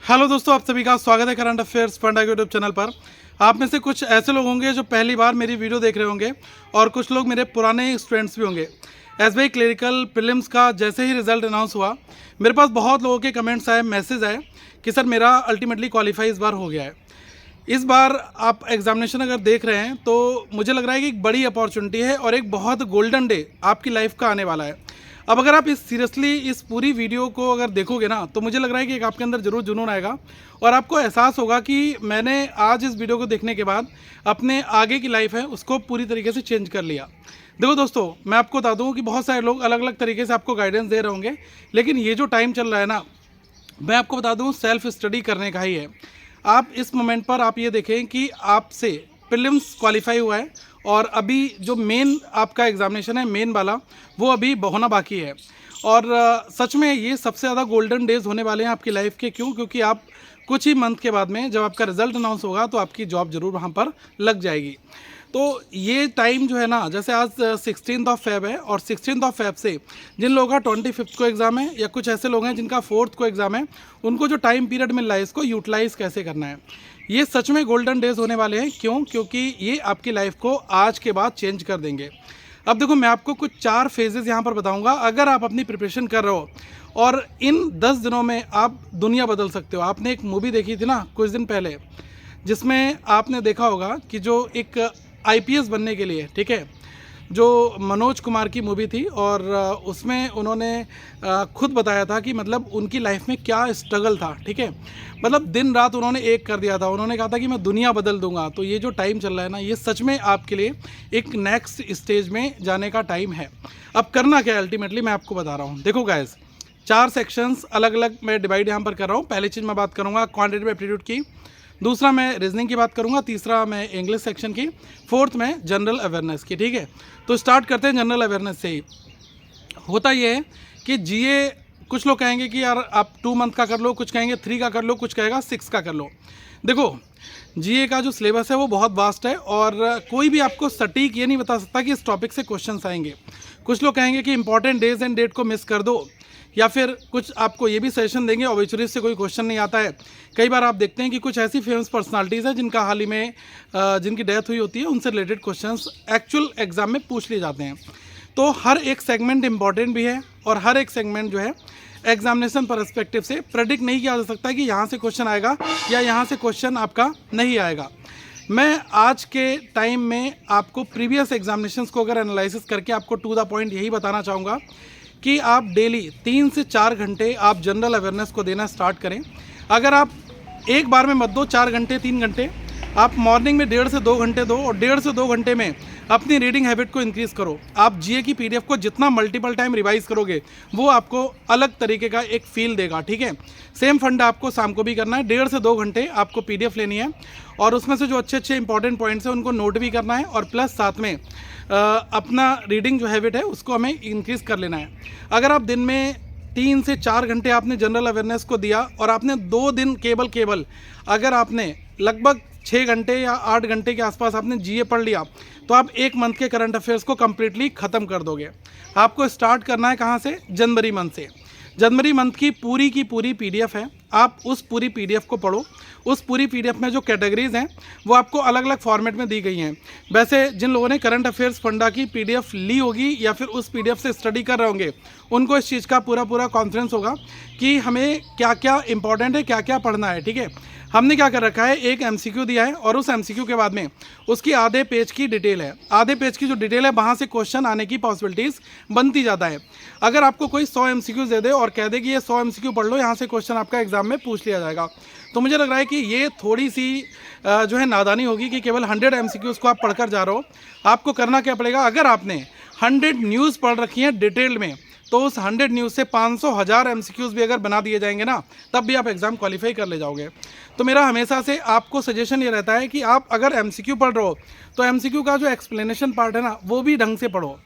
Hello दोस्तों, आप सभी का स्वागत है करंट अफेयर्स फंडा के यूट्यूब चैनल पर। आप में से कुछ ऐसे लोग होंगे जो पहली बार मेरी वीडियो देख रहे होंगे और कुछ लोग मेरे पुराने स्टूडेंट्स भी होंगे। एसबीआई क्लरिकल प्रीलिम्स का जैसे ही रिजल्ट अनाउंस हुआ, मेरे पास बहुत लोगों के कमेंट्स आए, मैसेज आए कि सर मेरा अल्टीमेटली क्वालिफाई इस बार हो गया है। इस बार आप एग्जामिनेशन अगर देख रहे हैं तो मुझे लग रहा है कि एक बड़ी अपॉर्चुनिटी है और एक बहुत गोल्डन डे आपकी लाइफ का आने वाला है। अब अगर आप इस पूरी वीडियो को अगर देखोगे ना, तो मुझे लग रहा है कि एक आपके अंदर ज़रूर जुनून आएगा और आपको एहसास होगा कि मैंने आज इस वीडियो को देखने के बाद अपने आगे की लाइफ है उसको पूरी तरीके से चेंज कर लिया। देखो दोस्तों, मैं आपको बता दूं कि बहुत सारे लोग अलग अलग तरीके से आपको गाइडेंस दे रहे होंगे, लेकिन ये जो टाइम चल रहा है ना, मैं आपको बता दूं सेल्फ स्टडी करने का ही है। आप इस मोमेंट पर आप ये देखें कि आपसे प्रीलिम्स क्वालिफाई हुआ है और अभी जो मेन आपका एग्जामिनेशन है, मेन वाला, वो अभी होना बाकी है। और सच में ये सबसे ज़्यादा गोल्डन डेज होने वाले हैं आपकी लाइफ के। क्यों? क्योंकि आप कुछ ही मंथ के बाद में जब आपका रिजल्ट अनाउंस होगा तो आपकी जॉब ज़रूर वहाँ पर लग जाएगी। तो ये टाइम जो है ना, जैसे आज 16 फेब है और 16 फेब से जिन लोगों का 25 को एग्ज़ाम है या कुछ ऐसे लोग हैं जिनका 4 को एग्ज़ाम है, उनको जो टाइम पीरियड मिल रहा है इसको यूटिलाइज़ कैसे करना है। ये सच में गोल्डन डेज होने वाले हैं। क्यों? क्योंकि ये आपकी लाइफ को आज के बाद चेंज कर देंगे। अब देखो, मैं आपको कुछ 4 फेजेज़ यहाँ पर बताऊँगा। अगर आप अपनी प्रिपरेशन कर रहे हो और इन 10 दिनों में आप दुनिया बदल सकते हो। आपने एक मूवी देखी थी ना कुछ दिन पहले, जिसमें आपने देखा होगा कि जो एक आईपीएस बनने के लिए, ठीक है, जो मनोज कुमार की मूवी थी और उसमें उन्होंने खुद बताया था कि मतलब उनकी लाइफ में क्या स्ट्रगल था, ठीक है। मतलब दिन रात उन्होंने एक कर दिया था। उन्होंने कहा था कि मैं दुनिया बदल दूंगा। तो ये जो टाइम चल रहा है ना, ये सच में आपके लिए एक नेक्स्ट स्टेज में जाने का टाइम है। अब करना क्या है अल्टीमेटली, मैं आपको बता रहा हूँ। देखो गाइस, 4 सेक्शंस अलग अलग मैं डिवाइड यहाँ पर कर रहा हूँ। पहली चीज़ मैं बात करूँगा क्वान्टिटेटिव एप्टीट्यूड की, दूसरा मैं रीजनिंग की बात करूंगा, तीसरा मैं इंग्लिश सेक्शन की, फोर्थ में जनरल अवेयरनेस की, ठीक है। तो स्टार्ट करते हैं जनरल अवेयरनेस से ही। होता ये है कि जीए, कुछ लोग कहेंगे कि यार आप 2 मंथ का कर लो, कुछ कहेंगे 3 का कर लो, कुछ कहेगा 6 का कर लो। देखो, जीए का जो सिलेबस है वो बहुत वास्ट है और कोई भी आपको सटीक ये नहीं बता सकता कि इस टॉपिक से क्वेश्चंस आएंगे। कुछ लोग कहेंगे कि इंपॉर्टेंट डेज एंड डेट को मिस कर दो, या फिर कुछ आपको ये भी सजेशन देंगे ऑब्ituary से कोई क्वेश्चन नहीं आता है। कई बार आप देखते हैं कि कुछ ऐसी फेमस पर्सनालिटीज़ हैं जिनका हाल ही में जिनकी डेथ हुई होती है, उनसे रिलेटेड क्वेश्चंस एक्चुअल एग्जाम में पूछ लिए जाते हैं। तो हर एक सेगमेंट इंपॉर्टेंट भी है और हर एक सेगमेंट जो है एग्जामिनेशन परस्पेक्टिव से प्रेडिक्ट नहीं किया जा सकता कि यहाँ से क्वेश्चन आएगा या यहाँ से क्वेश्चन आपका नहीं आएगा। मैं आज के टाइम में आपको प्रीवियस एग्जामिनेशंस को अगर एनालिसिस करके आपको टू द पॉइंट यही बताना चाहूँगा कि आप डेली 3 से 4 घंटे आप जनरल अवेयरनेस को देना स्टार्ट करें। अगर आप एक बार में मत दो 4 घंटे 3 घंटे, आप मॉर्निंग में 1.5 से 2 घंटे दो और 1.5 से 2 घंटे में अपनी रीडिंग हैबिट को इंक्रीज़ करो। आप जीए की पीडीएफ को जितना मल्टीपल टाइम रिवाइज करोगे वो आपको अलग तरीके का एक फील देगा, ठीक है। सेम फंडा आपको शाम को भी करना है। 1.5 से 2 घंटे आपको पीडीएफ लेनी है और उसमें से जो अच्छे अच्छे इंपॉर्टेंट पॉइंट्स हैं उनको नोट भी करना है और प्लस साथ में अपना रीडिंग जो हैबिट है उसको हमें इंक्रीज़ कर लेना है। अगर आप दिन में 3 से 4 घंटे आपने जनरल अवेयरनेस को दिया और आपने 2 दिन केवल अगर आपने लगभग 6 घंटे या 8 घंटे के आसपास आपने जीए पढ़ लिया, तो आप 1 मंथ के करंट अफेयर्स को कम्प्लीटली ख़त्म कर दोगे। आपको स्टार्ट करना है कहाँ से? जनवरी मंथ से। जनवरी मंथ की पूरी पीडीएफ है, आप उस पूरी पीडीएफ को पढ़ो। उस पूरी पीडीएफ में जो कैटेगरीज़ हैं वो आपको अलग अलग फॉर्मेट में दी गई हैं। वैसे जिन लोगों ने करंट अफेयर्स फंडा की पीडीएफ ली होगी या फिर उस पीडीएफ से स्टडी कर रहे होंगे, उनको इस चीज़ का पूरा कॉन्फिडेंस होगा कि हमें क्या क्या इंपॉर्टेंट है, क्या क्या पढ़ना है, ठीक है। हमने क्या कर रखा है, एक एमसीक्यू दिया है और उस एमसीक्यू के बाद में उसकी आधे पेज की डिटेल है। आधे पेज की जो डिटेल है वहाँ से क्वेश्चन आने की पॉसिबिलिटीज़ बनती ज़्यादा है। अगर आपको कोई 100 एमसीक्यूज दे दे और कह दे कि ये 100 एमसीक्यू पढ़ लो, यहाँ से क्वेश्चन आपका एग्जाम में पूछ लिया जाएगा, तो मुझे लग रहा है कि ये थोड़ी सी जो है नादानी होगी कि केवल 100 एमसीक्यूज को आप पढ़कर जा रहे हो। आपको करना क्या पड़ेगा, अगर आपने 100 न्यूज़ पढ़ रखी हैं डिटेल में, तो उस 100 न्यूज़ से 500 1000 एमसीक्यूज भी अगर बना दिए जाएंगे ना, तब भी आप एग्ज़ाम क्वालिफाई कर ले जाओगे। तो मेरा हमेशा से आपको सजेशन ये रहता है कि आप अगर एमसीक्यू पढ़ रहे हो तो एमसीक्यू का जो एक्सप्लेनेशन पार्ट है ना, वो भी ढंग से पढ़ो।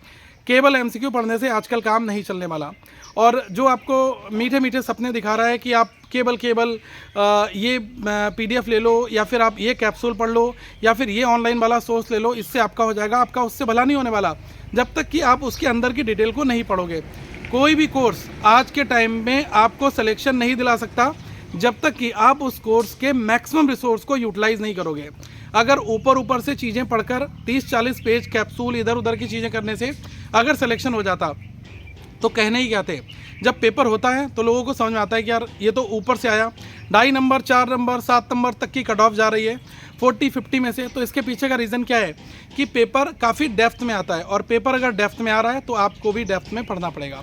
केवल एमसीक्यू पढ़ने से आजकल काम नहीं चलने वाला। और जो आपको मीठे मीठे सपने दिखा रहा है कि आप केवल ये पीडीएफ ले लो या फिर आप ये कैप्सूल पढ़ लो या फिर ये ऑनलाइन वाला सोर्स ले लो, इससे आपका हो जाएगा, आपका उससे भला नहीं होने वाला जब तक कि आप उसके अंदर की डिटेल को नहीं पढ़ोगे। कोई भी कोर्स आज के टाइम में आपको सिलेक्शन नहीं दिला सकता जब तक कि आप उस कोर्स के मैक्सिमम रिसोर्स को यूटिलाइज नहीं करोगे। अगर ऊपर ऊपर से चीज़ें पढ़कर 30-40 पेज कैप्सूल इधर उधर की चीज़ें करने से अगर सिलेक्शन हो जाता तो कहने ही क्या थे। जब पेपर होता है तो लोगों को समझ में आता है कि यार ये तो ऊपर से आया, 2.5 नंबर 4 नंबर 7 नंबर तक की कट ऑफ जा रही है 40-50 में से। तो इसके पीछे का रीज़न क्या है कि पेपर काफ़ी डेप्थ में आता है, और पेपर अगर डेप्थ में आ रहा है तो आपको भी डेप्थ में पढ़ना पड़ेगा।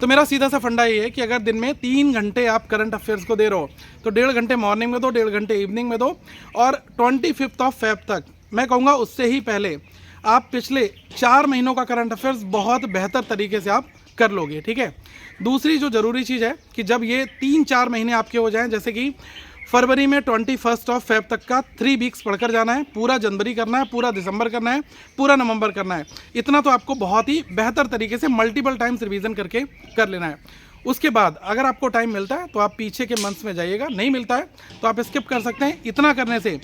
तो मेरा सीधा सा फंडा ये है कि अगर दिन में 3 घंटे आप करंट अफेयर्स को दे रहे हो तो 1.5 घंटे मॉर्निंग में दो, 1.5 घंटे इवनिंग में दो, और 25 फेब तक, मैं कहूँगा उससे ही पहले, आप पिछले 4 महीनों का करंट अफेयर्स बहुत बेहतर तरीके से आप कर लोगे। ठीक है। दूसरी जो ज़रूरी चीज़ है कि जब ये 3-4 महीने आपके हो जाएं, जैसे कि फरवरी में 21 फेब तक का 3 वीक्स पढ़कर जाना है, पूरा जनवरी करना है, पूरा दिसंबर करना है, पूरा नवंबर करना है, इतना तो आपको बहुत ही बेहतर तरीके से मल्टीपल टाइम्स रिवीजन करके कर लेना है। उसके बाद अगर आपको टाइम मिलता है तो आप पीछे के मंथ्स में जाइएगा, नहीं मिलता है तो आप स्किप कर सकते हैं। इतना करने से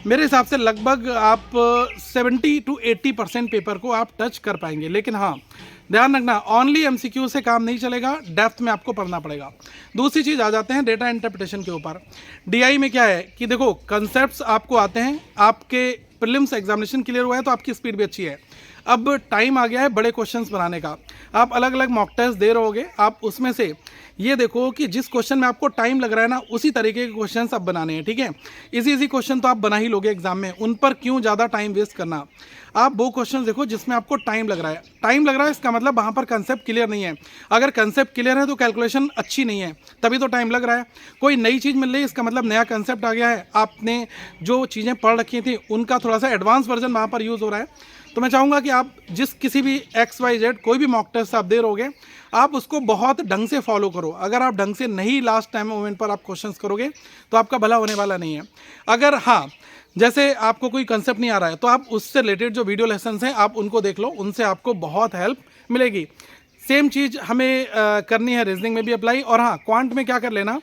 मेरे हिसाब से लगभग आप 70-80% पेपर को आप टच कर पाएंगे। लेकिन हाँ, ध्यान रखना, ओनली एमसीक्यू से काम नहीं चलेगा, डेप्थ में आपको पढ़ना पड़ेगा। दूसरी चीज़ आ जाते हैं डेटा इंटरप्रिटेशन के ऊपर। डीआई में क्या है कि देखो, कंसेप्ट्स आपको आते हैं, आपके प्रीलिम्स एग्जामिनेशन क्लियर हुआ है तो आपकी स्पीड भी अच्छी है। अब टाइम आ गया है बड़े क्वेश्चंस बनाने का। आप अलग अलग मॉक टेस्ट दे रहोगे, आप उसमें से ये देखो कि जिस क्वेश्चन में आपको टाइम लग रहा है ना, उसी तरीके के क्वेश्चंस आप बनाने हैं। ठीक है। इजी क्वेश्चन तो आप बना ही लोगे एग्जाम में, उन पर क्यों ज़्यादा टाइम वेस्ट करना। आप वो क्वेश्चन देखो जिसमें आपको टाइम लग रहा है। टाइम लग रहा है इसका मतलब वहाँ पर कंसेप्ट क्लियर नहीं है। अगर कंसेप्ट क्लियर है तो कैलकुलेशन अच्छी नहीं है, तभी तो टाइम लग रहा है। कोई नई चीज़ मिल रही है, इसका मतलब नया कंसेप्ट आ गया है, आपने जो चीज़ें पढ़ रखी थी उनका थोड़ा सा एडवांस वर्जन वहाँ पर यूज़ हो रहा है। तो मैं चाहूँगा कि आप जिस किसी भी XYZ कोई भी मॉक टेस्ट आप दे रहोगे, आप उसको बहुत ढंग से फॉलो करो। अगर आप ढंग से नहीं लास्ट टाइम मोमेंट पर आप क्वेश्चंस करोगे तो आपका भला होने वाला नहीं है। अगर हाँ, जैसे आपको कोई कंसेप्ट नहीं आ रहा है तो आप उससे रिलेटेड जो वीडियो लेसन्स हैं आप उनको देख लो, उनसे आपको बहुत हेल्प मिलेगी। सेम चीज़ हमें करनी है रीजनिंग में भी अप्लाई। और हाँ, क्वांट में क्या कर लेना,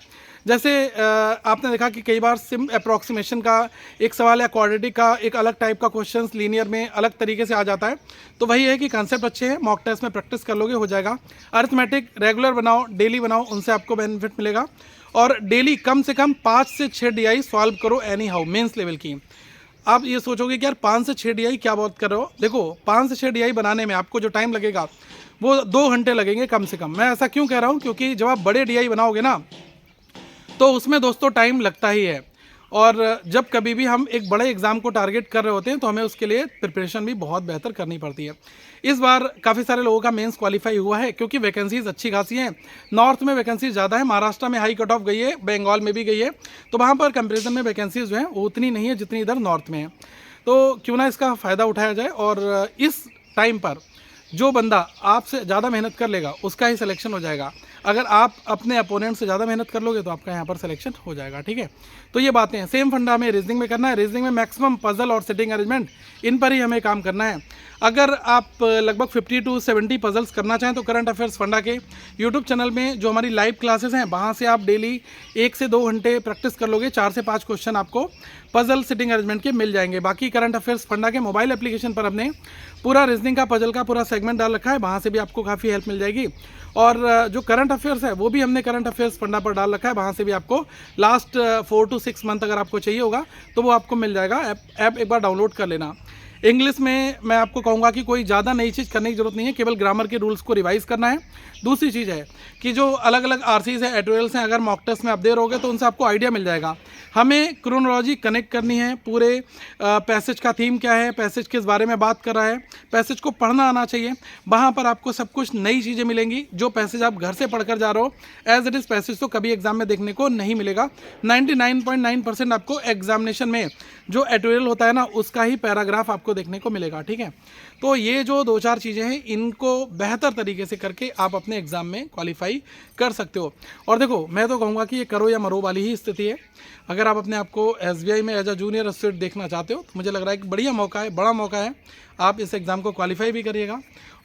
जैसे आपने देखा कि कई बार सिम अप्रॉक्सीमेशन का एक सवाल या क्वाड्रेटिक का एक अलग टाइप का क्वेश्चंस लीनियर में अलग तरीके से आ जाता है। तो वही है कि कंसेप्ट अच्छे हैं, मॉक टेस्ट में प्रैक्टिस कर लोगे, हो जाएगा। अरिथमेटिक रेगुलर बनाओ, डेली बनाओ, उनसे आपको बेनिफिट मिलेगा। और डेली कम से कम 5 से 6 DI सॉल्व करो एनी हाउ, मेन्स लेवल की। आप ये सोचोगे कि यार 5 से 6 DI क्या बात कर रहे हो। देखो, 5 से 6 DI बनाने में आपको जो टाइम लगेगा वो 2 घंटे लगेंगे कम से कम। मैं ऐसा क्यों कह रहा हूँ, क्योंकि जब आप बड़े DI बनाओगे ना तो उसमें दोस्तों टाइम लगता ही है। और जब कभी भी हम एक बड़े एग्ज़ाम को टारगेट कर रहे होते हैं तो हमें उसके लिए प्रिपरेशन भी बहुत बेहतर करनी पड़ती है। इस बार काफ़ी सारे लोगों का मेंस क्वालिफाई हुआ है क्योंकि वैकेंसीज अच्छी खासी हैं। नॉर्थ में वैकेंसीज ज़्यादा है, महाराष्ट्र में हाई कट ऑफ गई है, बंगाल में भी गई है, तो वहाँ पर कंपेरिजन में वैकेंसीज जो हैं वो उतनी नहीं है जितनी इधर नॉर्थ में है। तो क्यों ना इसका फ़ायदा उठाया जाए, और इस टाइम पर जो बंदा आपसे ज़्यादा मेहनत कर लेगा उसका ही सिलेक्शन हो जाएगा। अगर आप अपने अपोनेंट से ज़्यादा मेहनत कर लोगे तो आपका यहाँ पर सिलेक्शन हो जाएगा। ठीक है। तो ये बातें हैं। सेम फंडा हमें रीजनिंग में करना है। रीजनिंग में मैक्सिमम पजल और सिटिंग अरेंजमेंट, इन पर ही हमें काम करना है। अगर आप लगभग 50 to 70 पजल्स करना चाहें तो करंट अफेयर्स फंडा के यूट्यूब चैनल में जो हमारी लाइव क्लासेस हैं वहाँ से आप डेली 1 से 2 घंटे प्रैक्टिस कर लोगे। 4 से 5 क्वेश्चन आपको पजल सिटिंग अरेंजमेंट के मिल जाएंगे। बाकी करंट अफेयर्स फंडा के मोबाइल एप्लीकेशन पर हमने पूरा रीजनिंग का पजल का पूरा सेगमेंट डाल रखा है, वहाँ से भी आपको काफ़ी हेल्प मिल जाएगी। और जो करंट अफेयर्स है वो भी हमने करंट अफेयर्स फंडा पर डाल रखा है, वहाँ से भी आपको लास्ट 4 to 6 मंथ अगर आपको चाहिए होगा तो वो आपको मिल जाएगा। ऐप एक बार डाउनलोड कर लेना। इंग्लिश में मैं आपको कहूँगा कि कोई ज़्यादा नई चीज़ करने की ज़रूरत नहीं है, केवल ग्रामर के रूल्स को रिवाइज़ करना है। दूसरी चीज़ है कि जो अलग अलग आरसीज है, एटोरियल्स हैं, अगर मॉक टेस्ट में आप दे रहोगे तो उनसे आपको आइडिया मिल जाएगा। हमें क्रोनोलॉजी कनेक्ट करनी है, पूरे पैसेज का थीम क्या है, पैसेज किस बारे में बात कर रहा है, पैसेज को पढ़ना आना चाहिए। वहाँ पर आपको सब कुछ नई चीज़ें मिलेंगी। जो पैसेज आप घर से पढ़कर जा रहे हो एज इट इज़ पैसेज तो कभी एग्जाम में देखने को नहीं मिलेगा। 99.9% आपको एग्जामिनेशन में जो एटोरियल होता है ना उसका ही पैराग्राफ आपको देखने को मिलेगा। ठीक है। तो ये जो 2-4 चीज़ें हैं इनको बेहतर तरीके से करके आप अपने एग्ज़ाम में क्वालिफाई कर सकते हो। और देखो, मैं तो कहूँगा कि ये करो या मरो वाली ही स्थिति है। अगर आप अपने आप को SBI में एज अ जूनियर एसोसिएट देखना चाहते हो तो मुझे लग रहा है कि बढ़िया मौका है, बड़ा मौका है। आप इस एग्ज़ाम को क्वालिफाई भी करिएगा।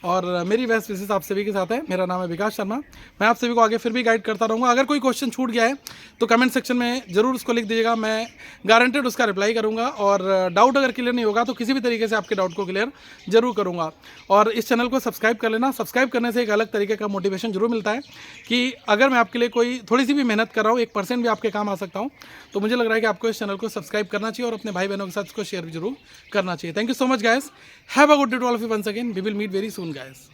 और मेरी बेस्ट विशेष आप सभी के साथ है। मेरा नाम है विकास शर्मा। मैं आप सभी को आगे फिर भी गाइड करता रहूँगा। अगर कोई क्वेश्चन छूट गया है तो कमेंट सेक्शन में ज़रूर उसको लिख दीजिएगा, मैं गारंटेड उसका रिप्लाई करूँगा। और डाउट अगर क्लियर नहीं होगा तो किसी भी तरीके से आपके डाउट को क्लियर जरूर करूँगा। और इस चैनल को सब्सक्राइब कर लेना। सब्सक्राइब करने से एक अलग तरीके का मोटिवेशन जरूर मिलता है कि अगर मैं आपके लिए कोई थोड़ी सी भी मेहनत कर रहा हूँ, 1% भी आपके काम आ सकता हूँ, तो मुझे लग रहा है कि आपको इस चैनल को सब्सक्राइब करना चाहिए और अपने भाई बहनों के साथ इसको शेयर भी जरूर करना चाहिए। Thank you so much guys. Have a good day to all of you once again. We will meet very soon guys.